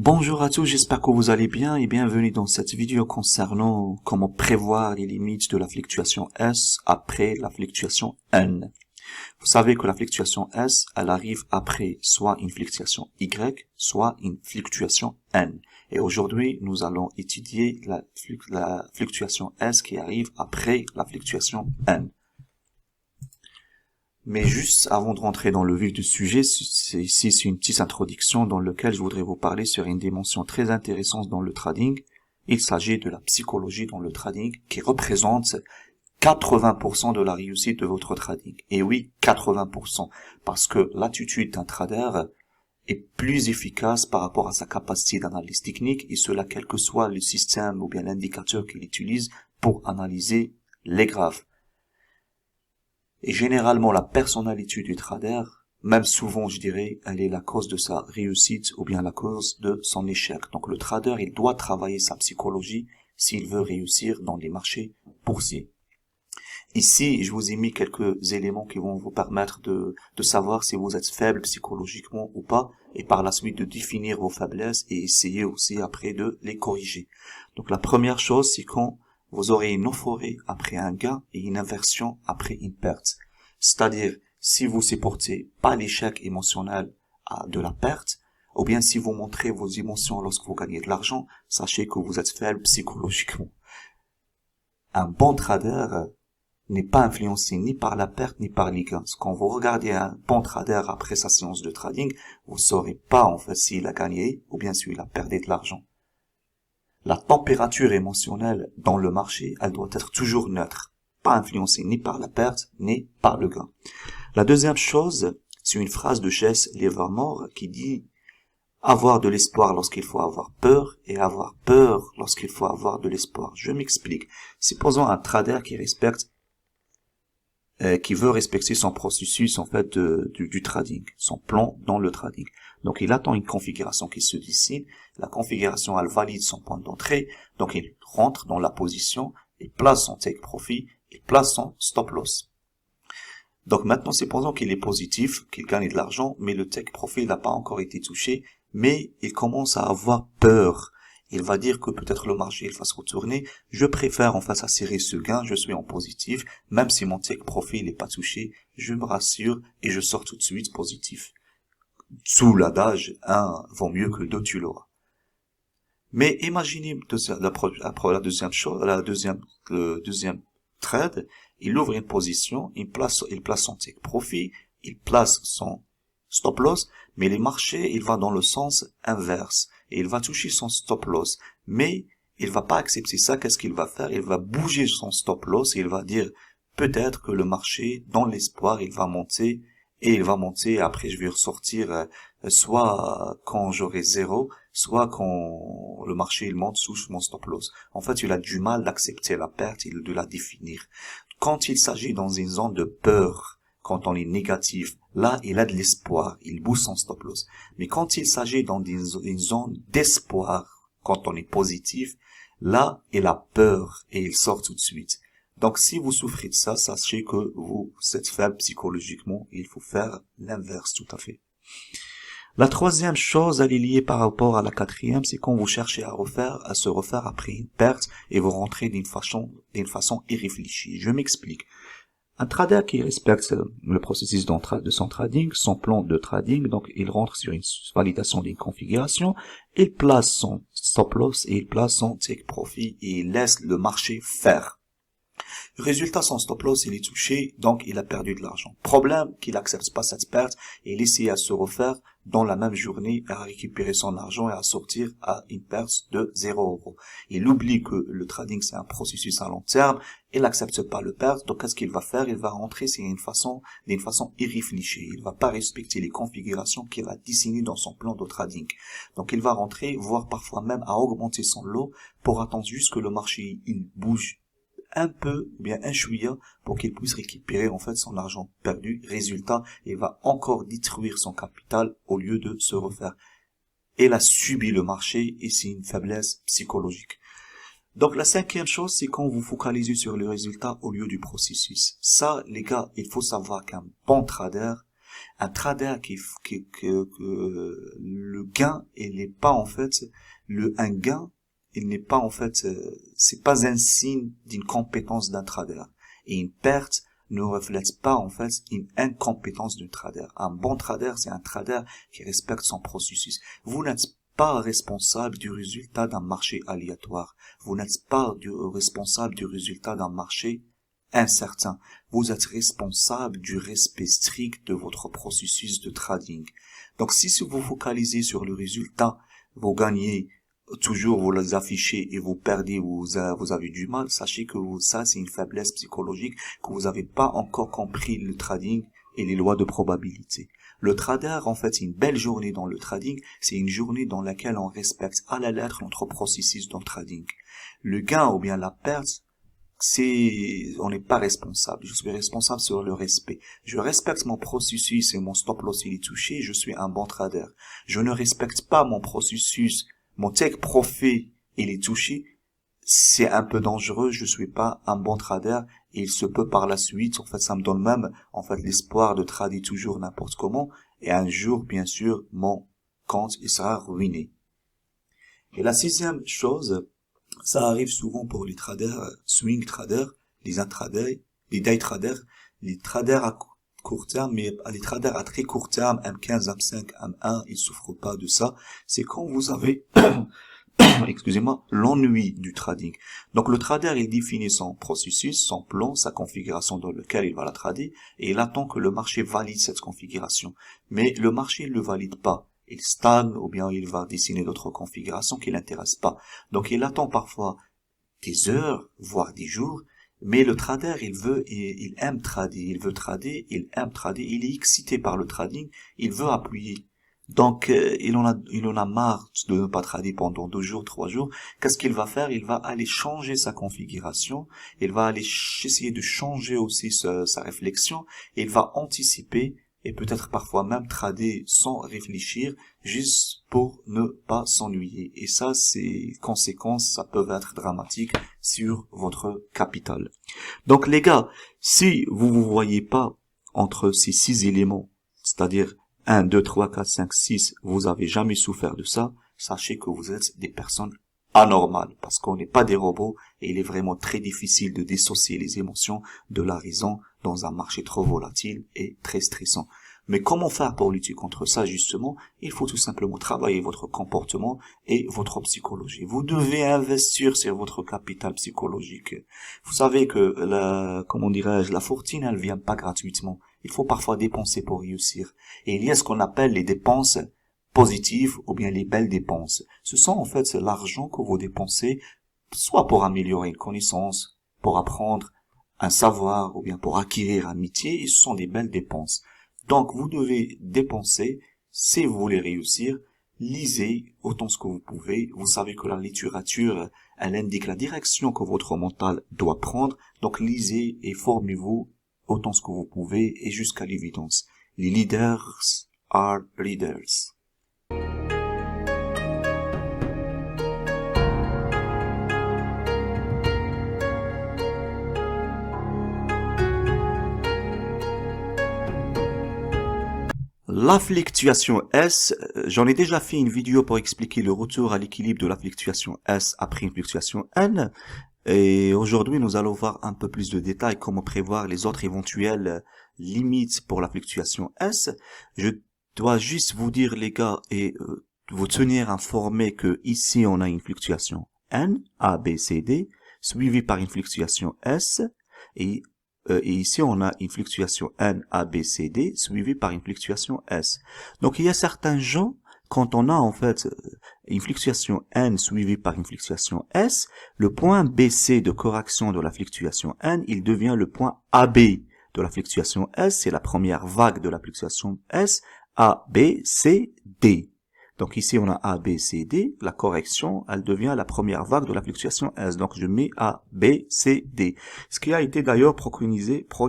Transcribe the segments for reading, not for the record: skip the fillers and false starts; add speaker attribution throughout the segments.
Speaker 1: Bonjour à tous, j'espère que vous allez bien et bienvenue dans cette vidéo concernant comment prévoir les limites de la fluctuation S après la fluctuation N. Vous savez que la fluctuation S, elle arrive après soit une fluctuation Y, soit une fluctuation N. Et aujourd'hui, nous allons étudier la fluctuation S qui arrive après la fluctuation N. Mais juste avant de rentrer dans le vif du sujet, ici c'est une petite introduction dans laquelle je voudrais vous parler sur une dimension très intéressante dans le trading. Il s'agit de la psychologie dans le trading qui représente 80% de la réussite de votre trading. Et oui, 80%, parce que l'attitude d'un trader est plus efficace par rapport à sa capacité d'analyse technique, et cela quel que soit le système ou bien l'indicateur qu'il utilise pour analyser les graphes. Et généralement, la personnalité du trader, même souvent, je dirais, elle est la cause de sa réussite ou bien la cause de son échec. Donc, le trader, il doit travailler sa psychologie s'il veut réussir dans les marchés boursiers. Ici, je vous ai mis quelques éléments qui vont vous permettre de savoir si vous êtes faible psychologiquement ou pas, et par la suite de définir vos faiblesses et essayer aussi après de les corriger. Donc, la première chose, c'est quand vous aurez une euphorie après un gain et une inversion après une perte. C'est-à-dire, si vous supportez pas l'échec émotionnel de la perte, ou bien si vous montrez vos émotions lorsque vous gagnez de l'argent, sachez que vous êtes faible psychologiquement. Un bon trader n'est pas influencé ni par la perte ni par les gains. Quand vous regardez un bon trader après sa séance de trading, vous saurez pas en fait s'il a gagné ou bien s'il a perdu de l'argent. La température émotionnelle dans le marché, elle doit être toujours neutre, pas influencée ni par la perte, ni par le gain. La deuxième chose, c'est une phrase de Jesse Livermore qui dit « Avoir de l'espoir lorsqu'il faut avoir peur et avoir peur lorsqu'il faut avoir de l'espoir ». Je m'explique. Supposons un trader qui veut respecter son processus en fait du trading, son plan dans le trading. Donc il attend une configuration qui se dessine, la configuration elle valide son point d'entrée, donc il rentre dans la position, il place son take profit, il place son stop loss. Donc maintenant supposons qu'il est positif, qu'il gagne de l'argent, mais le take profit n'a pas encore été touché, mais il commence à avoir peur. Il va dire que peut-être le marché il va se retourner. Je préfère en fait assurer ce gain. Je suis en positif, même si mon take profit n'est pas touché. Je me rassure et je sors tout de suite positif. Sous l'adage, 1 vaut mieux que 2 tu l'auras. Mais imaginez la deuxième chose, le deuxième trade. Il ouvre une position, il place son take profit, il place son stop loss, mais les marchés, il va dans le sens inverse. Et il va toucher son stop loss. Mais il va pas accepter ça. Qu'est-ce qu'il va faire? Il va bouger son stop loss et il va dire peut-être que le marché, dans l'espoir, il va monter et il va monter. Après, je vais ressortir soit quand j'aurai 0, soit quand le marché il monte sous mon stop loss. En fait, il a du mal d'accepter la perte et de la définir. Quand il s'agit dans une zone de peur, quand on est négatif, là, il a de l'espoir, il bouge son stop loss. Mais quand il s'agit dans une zone d'espoir, quand on est positif, là, il a peur et il sort tout de suite. Donc, si vous souffrez de ça, sachez que vous êtes faible psychologiquement, il faut faire l'inverse tout à fait. La troisième chose, elle est liée par rapport à la quatrième, c'est quand vous cherchez à se refaire après une perte et vous rentrez d'une façon irréfléchie. Je m'explique. Un trader qui respecte le processus de son trading, son plan de trading, donc il rentre sur une validation d'une configuration, il place son stop loss et il place son take profit et il laisse le marché faire. Résultat, son stop loss, il est touché, donc il a perdu de l'argent. Problème qu'il accepte pas cette perte et il essaie à se refaire dans la même journée à récupérer son argent et à sortir à une perte de 0 €. Il oublie que le trading c'est un processus à long terme, il n'accepte pas le perte, donc qu'est-ce qu'il va faire? Il va rentrer d'une façon irréfléchie. Il va pas respecter les configurations qu'il a dessinées dans son plan de trading. Donc il va rentrer, voire parfois même à augmenter son lot pour attendre juste que le marché il bouge un peu, ou bien un chouïa, pour qu'il puisse récupérer en fait son argent perdu. Résultat, il va encore détruire son capital au lieu de se refaire. Il a subi le marché et c'est une faiblesse psychologique. Donc la cinquième chose, c'est quand vous focalisez sur le résultat au lieu du processus. Ça, les gars, il faut savoir qu'un bon trader, Un trader que le gain, il n'est pas en fait, un gain, il n'est pas en fait, c'est pas un signe d'une compétence d'un trader. Et une perte ne reflète pas en fait une incompétence d'un trader. Un bon trader, c'est un trader qui respecte son processus. Vous n'êtes pas responsable du résultat d'un marché aléatoire. Vous n'êtes pas responsable du résultat d'un marché incertain. Vous êtes responsable du respect strict de votre processus de trading. Donc si vous focalisez sur le résultat, vous gagnez toujours, vous les affichez et vous perdez, vous avez du mal, sachez que ça c'est une faiblesse psychologique, que vous n'avez pas encore compris le trading et les lois de probabilité. Le trader, en fait, une belle journée dans le trading, c'est une journée dans laquelle on respecte à la lettre notre processus dans le trading. Le gain ou bien la perte, on n'est pas responsable. Je suis responsable sur le respect. Je respecte mon processus et mon stop loss il est touché, je suis un bon trader. Je ne respecte pas mon processus, mon take profit il est touché, c'est un peu dangereux, je suis pas un bon trader et il se peut par la suite, en fait ça me donne même en fait l'espoir de trader toujours n'importe comment et un jour bien sûr mon compte il sera ruiné. Et la sixième chose, ça arrive souvent pour les traders, swing traders, les intraders, les day traders, les traders à court terme, mais les traders à très court terme, M15, M5, M1, ils souffrent pas de ça. C'est quand vous avez, excusez-moi, l'ennui du trading. Donc le trader, il définit son processus, son plan, sa configuration dans lequel il va la trader, et il attend que le marché valide cette configuration. Mais le marché ne le valide pas. Il stagne ou bien il va dessiner d'autres configurations qui l'intéressent pas. Donc il attend parfois des heures, voire des jours, mais le trader, il aime trader, il veut trader, il aime trader, il est excité par le trading, il veut appuyer. Donc il en a marre de ne pas trader pendant 2 jours, 3 jours. Qu'est-ce qu'il va faire? Il va aller changer sa configuration, il va aller essayer de changer aussi sa réflexion, il va anticiper et peut-être parfois même trader sans réfléchir, juste pour ne pas s'ennuyer. Et ça, ces conséquences, ça peut être dramatique sur votre capital. Donc les gars, si vous vous voyez pas entre ces 6 éléments, c'est-à-dire 1, 2, 3, 4, 5, 6, vous avez jamais souffert de ça, sachez que vous êtes des personnes anormales, parce qu'on n'est pas des robots, et il est vraiment très difficile de dissocier les émotions de la raison dans un marché trop volatile et très stressant. Mais comment faire pour lutter contre ça, justement? Il faut tout simplement travailler votre comportement et votre psychologie. Vous devez investir sur votre capital psychologique. Vous savez que la fortune, elle vient pas gratuitement. Il faut parfois dépenser pour réussir. Et il y a ce qu'on appelle les dépenses positives ou bien les belles dépenses. Ce sont en fait l'argent que vous dépensez, soit pour améliorer une connaissance, pour apprendre un savoir ou bien pour acquérir un métier, et ce sont des belles dépenses. Donc, vous devez dépenser, si vous voulez réussir, lisez autant ce que vous pouvez. Vous savez que la littérature, elle indique la direction que votre mental doit prendre. Donc, lisez et formez-vous autant ce que vous pouvez et jusqu'à l'évidence. Les leaders are leaders. La fluctuation S, j'en ai déjà fait une vidéo pour expliquer le retour à l'équilibre de la fluctuation S après une fluctuation N. Et aujourd'hui, nous allons voir un peu plus de détails, comment prévoir les autres éventuelles limites pour la fluctuation S. Je dois juste vous dire, les gars, et vous tenir informé que ici, on a une fluctuation N, A, B, C, D, suivie par une fluctuation S, et ici, on a une fluctuation N, A, B, C, D, suivie par une fluctuation S. Donc, il y a certains gens, quand on a en fait une fluctuation N suivie par une fluctuation S, le point BC de correction de la fluctuation N, il devient le point AB de la fluctuation S, c'est la première vague de la fluctuation S, A, B, C, D. Donc ici, on a A, B, C, D. La correction, elle devient la première vague de la fluctuation S. Donc je mets A, B, C, D. Ce qui a été d'ailleurs préconisé par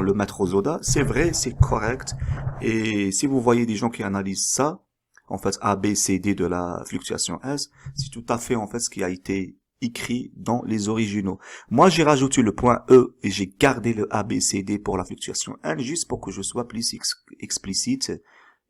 Speaker 1: le maître Zoda. C'est vrai, c'est correct. Et si vous voyez des gens qui analysent ça, en fait, A, B, C, D de la fluctuation S, c'est tout à fait, en fait, ce qui a été écrit dans les originaux. Moi, j'ai rajouté le point E et j'ai gardé le ABCD pour la fluctuation N, juste pour que je sois plus explicite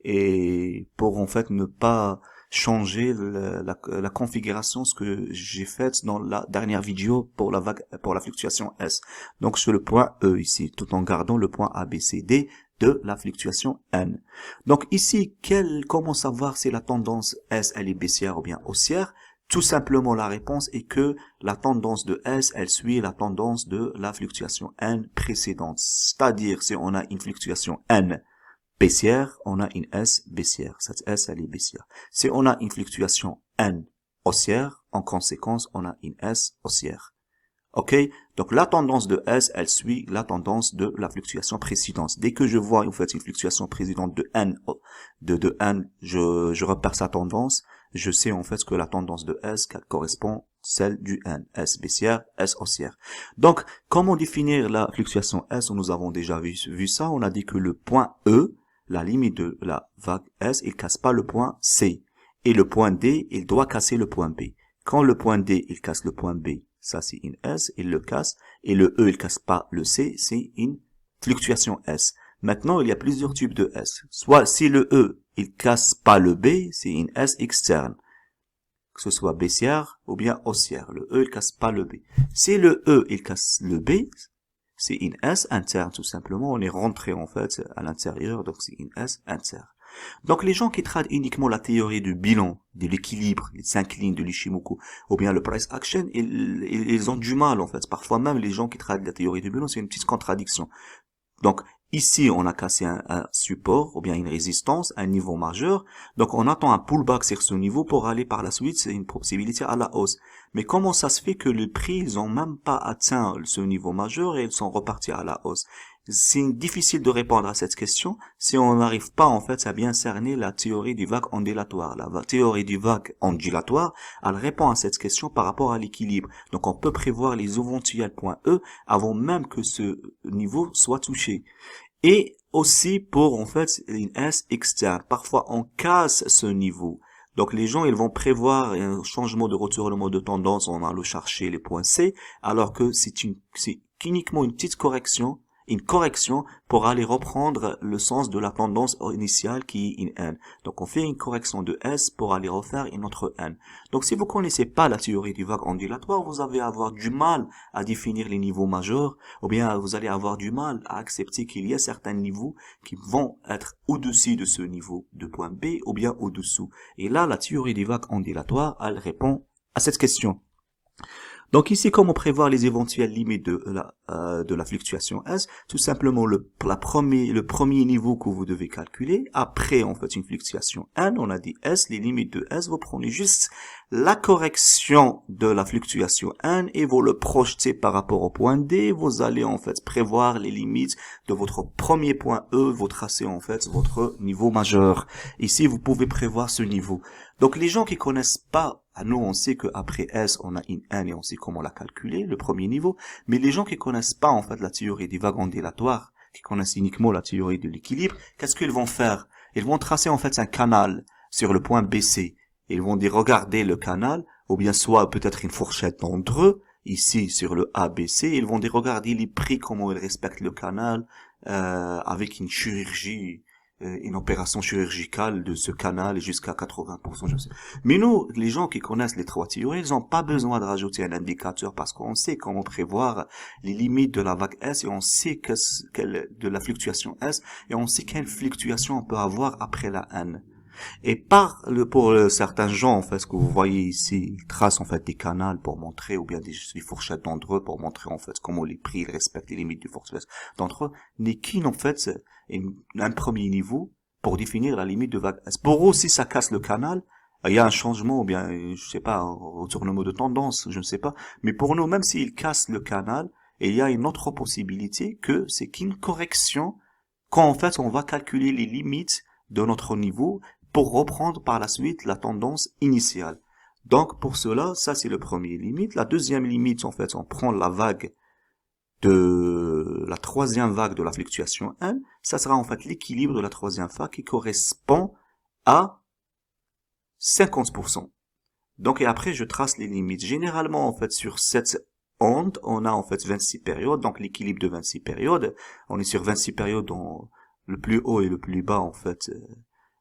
Speaker 1: et pour en fait ne pas changer la configuration, ce que j'ai fait dans la dernière vidéo pour la fluctuation S. Donc sur le point E ici, tout en gardant le point ABCD de la fluctuation N. Donc ici, comment savoir si la tendance S elle est baissière ou bien haussière? Tout simplement, la réponse est que la tendance de S, elle suit la tendance de la fluctuation N précédente. C'est-à-dire, si on a une fluctuation N baissière, on a une S baissière. Cette S, elle est baissière. Si on a une fluctuation N haussière, en conséquence, on a une S haussière. Ok? Donc, la tendance de S, elle suit la tendance de la fluctuation précédente. Dès que je vois, en fait, une fluctuation précédente de N, je repère sa tendance. Je sais, en fait, que la tendance de S correspond celle du N. S baissière, S haussière. Donc, comment définir la fluctuation S? Nous avons déjà vu ça. On a dit que le point E, la limite de la vague S, il casse pas le point C. Et le point D, il doit casser le point B. Quand le point D, il casse le point B, ça c'est une S, il le casse. Et le E, il casse pas le C, c'est une fluctuation S. Maintenant, il y a plusieurs types de S. Soit si le E, il casse pas le B, c'est une S externe. Que ce soit baissière ou bien haussière. Le E, il casse pas le B. Si le E, il casse le B, c'est une S interne, tout simplement. On est rentré, en fait, à l'intérieur, donc c'est une S interne. Donc, les gens qui traitent uniquement la théorie du bilan, de l'équilibre, les 5 lignes de l'Ishimoku, ou bien le price action, ils ont du mal, en fait. Parfois même, les gens qui traitent la théorie du bilan, c'est une petite contradiction. Donc, ici, on a cassé un support, ou bien une résistance, un niveau majeur. Donc, on attend un pullback sur ce niveau pour aller par la suite, c'est une possibilité à la hausse. Mais comment ça se fait que les prix, ils ont même pas atteint ce niveau majeur et ils sont repartis à la hausse? C'est difficile de répondre à cette question si on n'arrive pas, en fait, à bien cerner la théorie du vague ondulatoire. La théorie du vague ondulatoire, elle répond à cette question par rapport à l'équilibre. Donc, on peut prévoir les éventuels points E avant même que ce niveau soit touché. Et aussi pour, en fait, une S externe. Parfois, on casse ce niveau. Donc, les gens, ils vont prévoir un changement de retournement de tendance en allant chercher les points C, alors que c'est uniquement une petite correction, pour aller reprendre le sens de la tendance initiale qui est une N. Donc, on fait une correction de S pour aller refaire une autre N. Donc, si vous connaissez pas la théorie du vague ondulatoire, vous allez avoir du mal à définir les niveaux majeurs, ou bien vous allez avoir du mal à accepter qu'il y a certains niveaux qui vont être au-dessus de ce niveau de point B, ou bien au-dessous. Et là, la théorie du vague ondulatoire, elle répond à cette question. Donc ici, comment prévoir les éventuelles limites de la fluctuation S? Tout simplement, le premier niveau que vous devez calculer, après, en fait, une fluctuation N, on a dit S, les limites de S, vous prenez juste la correction de la fluctuation N et vous le projetez par rapport au point D. Vous allez, en fait, prévoir les limites de votre premier point E, vous tracez, en fait, votre niveau majeur. Ici, vous pouvez prévoir ce niveau. Donc, les gens qui connaissent pas, nous, on sait qu'après S, on a une N et on sait comment la calculer, le premier niveau. Mais les gens qui connaissent pas, en fait, la théorie des vagues ondulatoires, qui connaissent uniquement la théorie de l'équilibre, qu'est-ce qu'ils vont faire? Ils vont tracer, en fait, un canal sur le point BC. Ils vont dire, regardez le canal, ou bien soit peut-être une fourchette entre eux, ici, sur le ABC. Ils vont dire, regardez les prix, comment ils respectent le canal, avec une chirurgie, une opération chirurgicale de ce canal jusqu'à 80%, je sais. Mais nous, les gens qui connaissent les trois théories, ils n'ont pas besoin de rajouter un indicateur parce qu'on sait comment prévoir les limites de la vague S et on sait de la fluctuation S et on sait quelle fluctuation on peut avoir après la N. Et pour certains gens, en fait, ce que vous voyez ici, ils tracent en fait des canaux pour montrer, ou bien des fourchettes d'entre eux pour montrer en fait comment les prix ils respectent les limites du fourchette d'entre eux, n'est qu'une en fait un premier niveau pour définir la limite de vague S. Pour eux, si ça casse le canal, il y a un changement, ou bien, je sais pas, un retournement de tendance, je ne sais pas. Mais pour nous, même s'ils cassent le canal, il y a une autre possibilité que c'est qu'une correction, quand en fait on va calculer les limites de notre niveau, pour reprendre par la suite la tendance initiale. Donc, pour cela, ça c'est le premier limite. La deuxième limite, en fait, on prend la troisième vague de la fluctuation N. Ça sera en fait l'équilibre de la troisième vague qui correspond à 50%. Donc, et après, je trace les limites. Généralement, en fait, sur cette onde, on a en fait 26 périodes, donc l'équilibre de 26 périodes. On est sur 26 périodes dont le plus haut et le plus bas, en fait,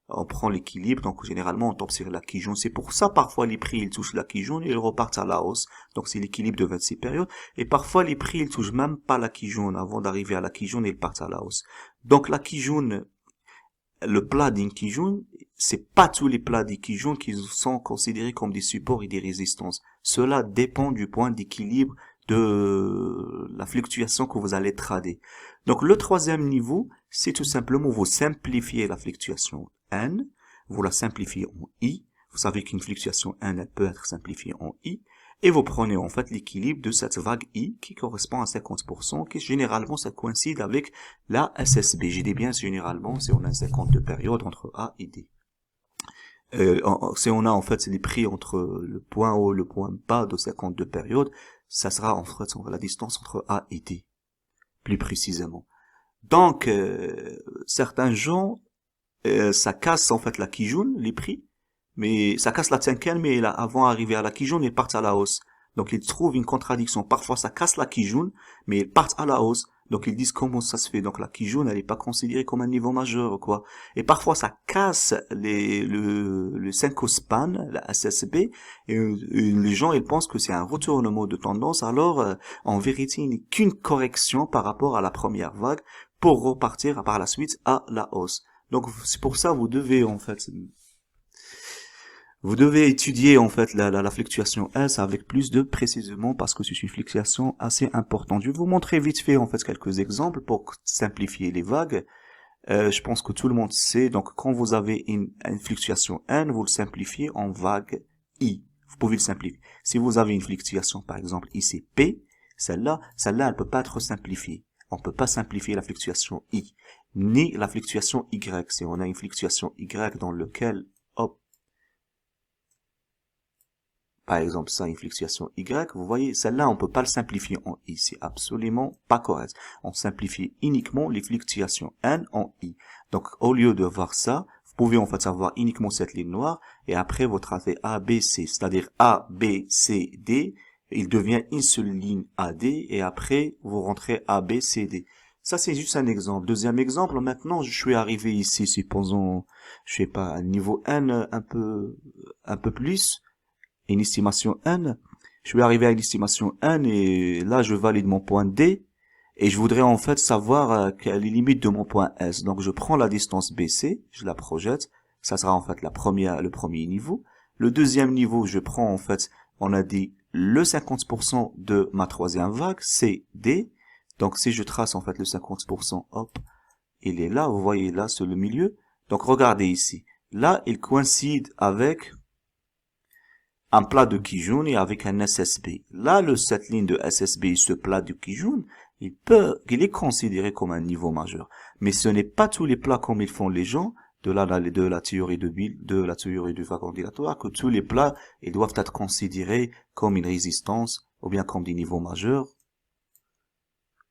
Speaker 1: on prend l'équilibre. Donc, généralement, on tombe sur la Kijun. C'est pour ça, parfois, les prix, ils touchent la Kijun et ils repartent à la hausse. Donc, c'est l'équilibre de 26 périodes. Et parfois, les prix, ils touchent même pas la Kijun. Avant d'arriver à la Kijun, ils partent à la hausse. Donc, la Kijun, le plat d'Inkijun, c'est pas tous les plats d'Inkijun qui sont considérés comme des supports et des résistances. Cela dépend du point d'équilibre de la fluctuation que vous allez trader. Donc le troisième niveau, c'est tout simplement vous simplifiez la fluctuation N, vous la simplifiez en I. Vous savez qu'une fluctuation N, elle peut être simplifiée en I. Et vous prenez en fait l'équilibre de cette vague I qui correspond à 50%, qui généralement ça coïncide avec la SSB. J'ai dit bien généralement, si on a 52 périodes entre A et D. Si on a en fait les prix entre le point haut et le point bas de 52 périodes, ça sera en fait la distance entre A et D, plus précisément. Donc, certains gens, ça casse en fait la Kijun, les prix, mais ça casse la Tenkan, mais là, avant d'arriver à la Kijun, ils partent à la hausse. Donc ils trouvent une contradiction. Parfois ça casse la Kijun, mais ils partent à la hausse. Donc ils disent comment ça se fait. Donc la Kijun, elle n'est pas considérée comme un niveau majeur, quoi. Et parfois ça casse le Senko Span, la SSB, et les gens ils pensent que c'est un retournement de tendance. Alors en vérité, il n'est qu'une correction par rapport à la première vague pour repartir par la suite à la hausse. Donc c'est pour ça vous devez en fait étudier en fait la fluctuation S avec plus de précision parce que c'est une fluctuation assez importante. Je vais vous montrer vite fait en fait quelques exemples pour simplifier les vagues. Je pense que tout le monde sait. Donc quand vous avez une fluctuation N, vous le simplifiez en vague I. Vous pouvez le simplifier. Si vous avez une fluctuation par exemple ici P, celle-là elle peut pas être simplifiée. On peut pas simplifier la fluctuation I, ni la fluctuation Y. Si on a une fluctuation Y dans lequel, hop, par exemple, ça, une fluctuation Y, vous voyez, celle-là, on peut pas le simplifier en I. C'est absolument pas correct. On simplifie uniquement les fluctuations N en I. Donc, au lieu de voir ça, vous pouvez en fait avoir uniquement cette ligne noire, et après, vous tracez A, B, C. C'est-à-dire A, B, C, D, il devient une seule ligne AD, et après, vous rentrez A, B, C, D. Ça, c'est juste un exemple. Deuxième exemple, maintenant, je suis arrivé ici, supposons, je sais pas, un niveau N un peu plus, une estimation N, je suis arrivé à une estimation N et là je valide mon point D et je voudrais en fait savoir quelle est les limites de mon point S. Donc je prends la distance BC, je la projette, ça sera en fait le premier niveau. Le deuxième niveau, je prends en fait, on a dit le 50% de ma troisième vague, c'est D. Donc si je trace en fait le 50%, hop, il est là, vous voyez là, c'est le milieu. Donc regardez ici, là il coïncide avec un plat de Kijun et avec un SSB. Là, cette ligne de SSB, ce plat de Kijun, il est considéré comme un niveau majeur. Mais ce n'est pas tous les plats comme ils font les gens de la théorie de la théorie du vague ondulatoire, que tous les plats, ils doivent être considérés comme une résistance ou bien comme des niveaux majeurs.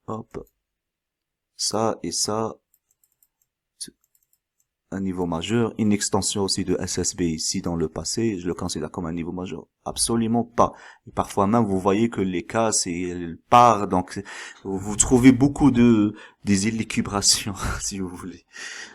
Speaker 1: Hop. Ça et ça. Un niveau majeur, une extension aussi de SSB ici dans le passé, je le considère comme un niveau majeur. Absolument pas. Et parfois même, vous voyez que les cas, c'est part, donc vous trouvez beaucoup des élucubrations, si vous voulez.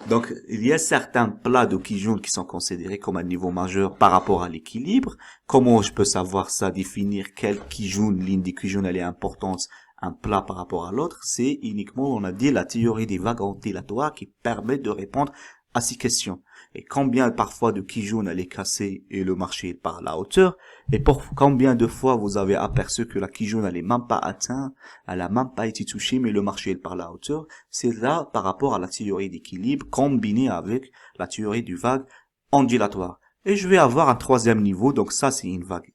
Speaker 1: Donc, il y a certains plats de Kijun qui sont considérés comme un niveau majeur par rapport à l'équilibre. Comment je peux savoir ça, définir quel Kijun, ligne de Kijun, elle est importante, un plat par rapport à l'autre? C'est uniquement, on a dit, la théorie des vagues ondulatoires qui permet de répondre à ces questions. Et combien parfois de Kijun elle est cassée et le marché est par la hauteur, et pour combien de fois vous avez aperçu que la Kijun elle est même pas atteinte, elle a même pas été touchée, mais le marché est par la hauteur. C'est là par rapport à la théorie d'équilibre combinée avec la théorie du vague ondulatoire. Et je vais avoir un troisième niveau, donc ça c'est une vague,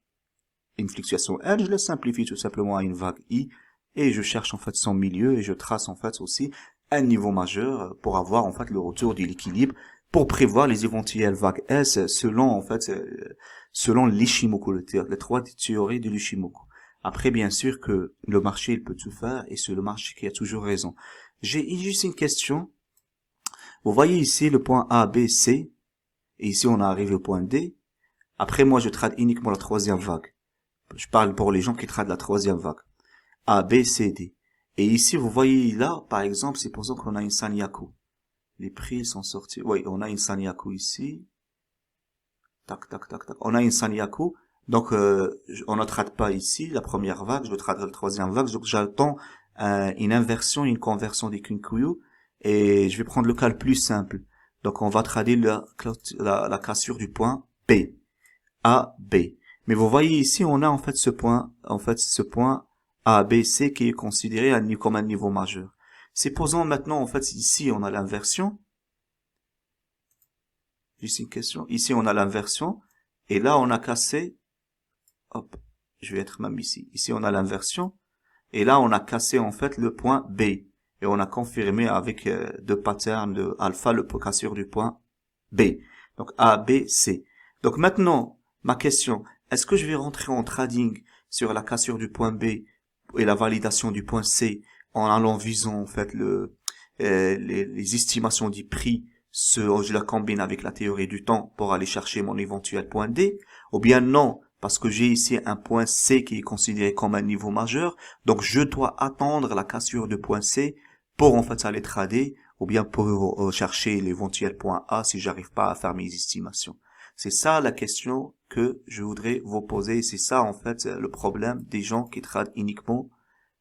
Speaker 1: une fluctuation L, je le simplifie tout simplement à une vague I, et je cherche en fait son milieu, et je trace en fait aussi un niveau majeur pour avoir en fait le retour de l'équilibre, pour prévoir les éventuelles vagues S selon en fait selon l'Ishimoku, les trois théories de l'Ishimoku. Après bien sûr que le marché il peut tout faire et c'est le marché qui a toujours raison. J'ai juste une question. Vous voyez ici le point A, B, C et ici on arrive au point D. Après, moi, je trade uniquement la troisième vague. Je parle pour les gens qui tradent la troisième vague. A, B, C, D. Et ici, vous voyez là, par exemple, supposons qu'on a une Sanyaku. Les prix sont sortis. Oui, on a une Sanyaku ici. Tac, tac, tac, tac. On a une Sanyaku. Donc, on ne trade pas ici la première vague. Je trade la troisième vague. Donc, j'attends une inversion, une conversion des Kinkuyu. Et je vais prendre le cas le plus simple. Donc, on va trader la cassure du point B. A, B. Mais vous voyez ici, on a en fait ce point A, B, C qui est considéré comme un niveau majeur. Supposons maintenant, en fait, ici, on a l'inversion. Juste une question. Ici, on a l'inversion. Et là, on a cassé. Hop. Je vais être même ici. Ici, on a l'inversion. Et là, on a cassé, en fait, le point B. Et on a confirmé avec deux patterns de alpha le cassure du point B. Donc, A, B, C. Donc, maintenant, ma question, est-ce que je vais rentrer en trading sur la cassure du point B et la validation du point C en allant visant, en fait, les estimations du prix, je la combine avec la théorie du temps pour aller chercher mon éventuel point D, ou bien non, parce que j'ai ici un point C qui est considéré comme un niveau majeur, donc je dois attendre la cassure de point C pour en fait aller trader, ou bien pour chercher l'éventuel point A si j'arrive pas à faire mes estimations. C'est ça la question que je voudrais vous poser, c'est ça en fait le problème des gens qui tradent uniquement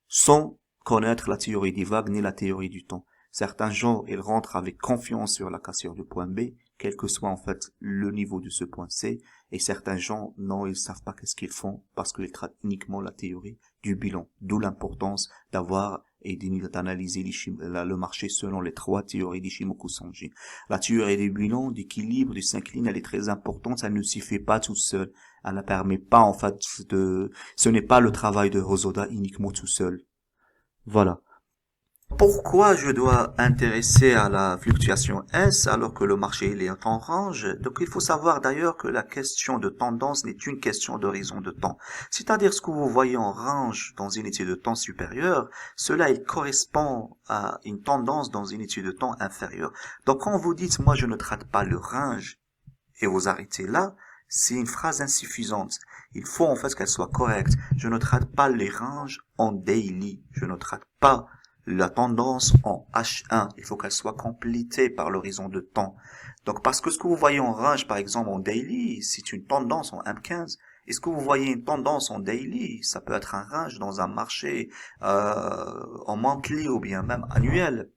Speaker 1: sans connaître la théorie des vagues ni la théorie du temps. Certains gens, ils rentrent avec confiance sur la cassure du point B, quel que soit en fait le niveau de ce point C, et certains gens, non, ils savent pas qu'est-ce qu'ils font parce qu'ils traitent uniquement la théorie du bilan. D'où l'importance d'avoir et d'analyser le marché selon les trois théories d'Ichimoku Sanjin. La théorie du bilan, d'équilibre, du syncline, elle est très importante, ça ne suffit pas tout seul. Elle ne permet pas en fait ce n'est pas le travail de Hosoda uniquement tout seul. Voilà. Pourquoi je dois intéresser à la fluctuation S alors que le marché il est en range? Donc il faut savoir d'ailleurs que la question de tendance n'est une question d'horizon de temps. C'est-à-dire ce que vous voyez en range dans une unité de temps supérieure, cela il correspond à une tendance dans une unité de temps inférieure. Donc quand vous dites moi je ne traite pas le range et vous arrêtez là, c'est une phrase insuffisante. Il faut en fait qu'elle soit correcte. Je ne traite pas les ranges en daily. Je ne traite pas la tendance en H1, il faut qu'elle soit complétée par l'horizon de temps. Donc, parce que ce que vous voyez en range, par exemple, en daily, c'est une tendance en M15. Et ce que vous voyez une tendance en daily, ça peut être un range dans un marché en monthly ou bien même annuel.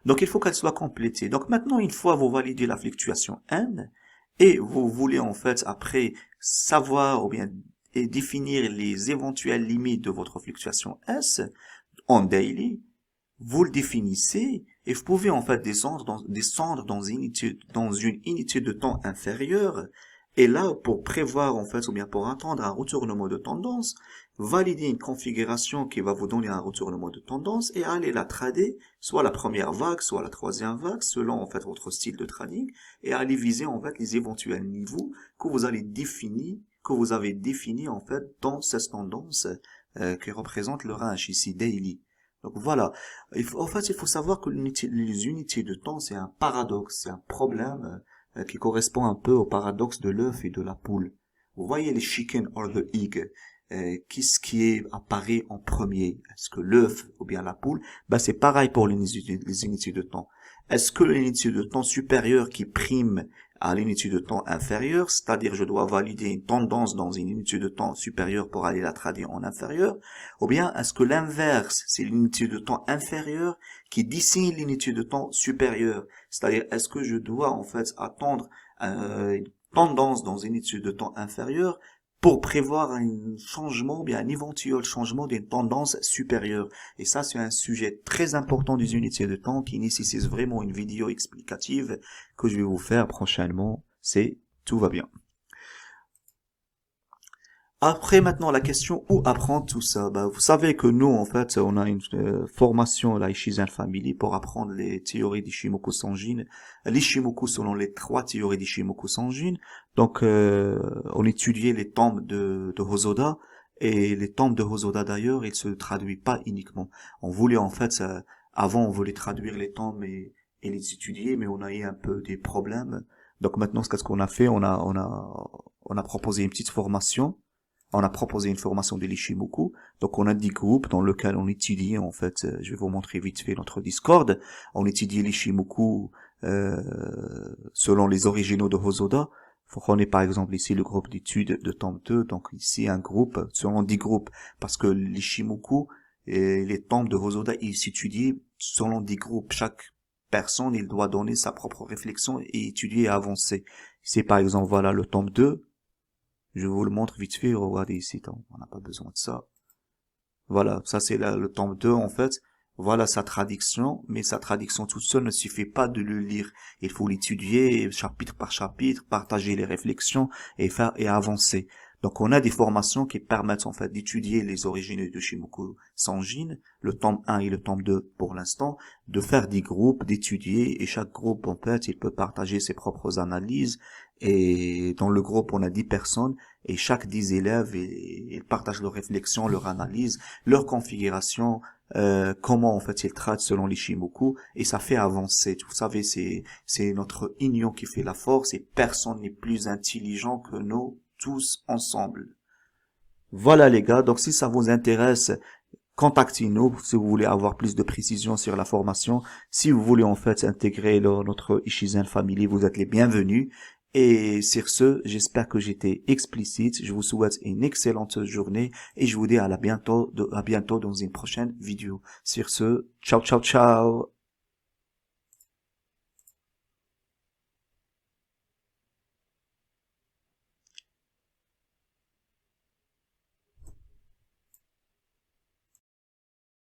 Speaker 1: Donc, il faut qu'elle soit complétée. Donc, maintenant, une fois vous validez la fluctuation N, et vous voulez en fait après savoir ou bien définir les éventuelles limites de votre fluctuation S, en daily, vous le définissez et vous pouvez en fait descendre dans une unité de temps inférieure. Et là, pour prévoir en fait, ou bien pour attendre un retournement de tendance, valider une configuration qui va vous donner un retournement de tendance et aller la trader, soit la première vague, soit la troisième vague, selon en fait votre style de trading, et aller viser en fait les éventuels niveaux que vous avez définis en fait dans cette tendance qui représente le range ici, daily. Donc voilà, en fait il faut savoir que les unités de temps c'est un paradoxe, c'est un problème qui correspond un peu au paradoxe de l'œuf et de la poule. Vous voyez les chicken or the egg, qu'est-ce qui apparaît en premier? Est-ce que l'œuf ou bien la poule? Ben c'est pareil pour les unités de temps. Est-ce que l'unité de temps supérieure qui prime à l'unité de temps inférieure, c'est-à-dire je dois valider une tendance dans une unité de temps supérieure pour aller la trader en inférieur, ou bien est-ce que l'inverse, c'est l'unité de temps inférieure qui dessine l'unité de temps supérieure, c'est-à-dire est-ce que je dois en fait attendre une tendance dans une unité de temps inférieure pour prévoir un changement, bien un éventuel changement d'une tendance supérieure. Et ça, c'est un sujet très important des unités de temps qui nécessite vraiment une vidéo explicative que je vais vous faire prochainement. Tout va bien. Après, maintenant, la question, où apprendre tout ça? Ben, vous savez que nous, en fait, on a une formation, la Ishizen Family, pour apprendre les théories d'Ishimoku Sanjin. L'Ishimoku selon les trois théories d'Ishimoku Sanjin. Donc, on étudiait les tombes de Hosoda, et les tombes de Hosoda, d'ailleurs, ils se traduisent pas uniquement. On voulait, en fait, avant, on voulait traduire les tombes et les étudier, mais on a eu un peu des problèmes. Donc maintenant, qu'est-ce qu'on a fait? on a proposé une petite formation. On a proposé une formation de l'Ishimoku. Donc, on a 10 groupes dans lesquels on étudie, en fait, je vais vous montrer vite fait notre Discord. On étudie l'Ishimoku, selon les originaux de Hosoda. On est par exemple ici le groupe d'études de tome 2. Donc, ici, un groupe, selon 10 groupes. Parce que l'Ishimoku et les tomes de Hosoda, ils s'étudient selon 10 groupes. Chaque personne, il doit donner sa propre réflexion et étudier et avancer. C'est par exemple, voilà, le tome 2. Je vous le montre vite fait, regardez ici, on n'a pas besoin de ça. Voilà, ça c'est le tome 2 en fait. Voilà sa traduction, mais sa traduction toute seule ne suffit pas de le lire. Il faut l'étudier chapitre par chapitre, partager les réflexions et faire et avancer. Donc on a des formations qui permettent en fait d'étudier les origines de Shimoku Sanjin, le tome 1 et le tome 2 pour l'instant, de faire des groupes, d'étudier, et chaque groupe en fait il peut partager ses propres analyses, et dans le groupe on a 10 personnes, et chaque 10 élèves, ils partagent leurs réflexions, leur analyse, leur configuration, comment en fait ils traitent selon les Shimoku, et ça fait avancer. Vous savez, c'est notre union qui fait la force, et personne n'est plus intelligent que nous tous ensemble. Voilà les gars, donc si ça vous intéresse, contactez-nous si vous voulez avoir plus de précisions sur la formation. Si vous voulez en fait intégrer notre Ishizen Family, vous êtes les bienvenus. Et sur ce, j'espère que j'étais explicite. Je vous souhaite une excellente journée et je vous dis à bientôt dans une prochaine vidéo. Sur ce, ciao ciao ciao.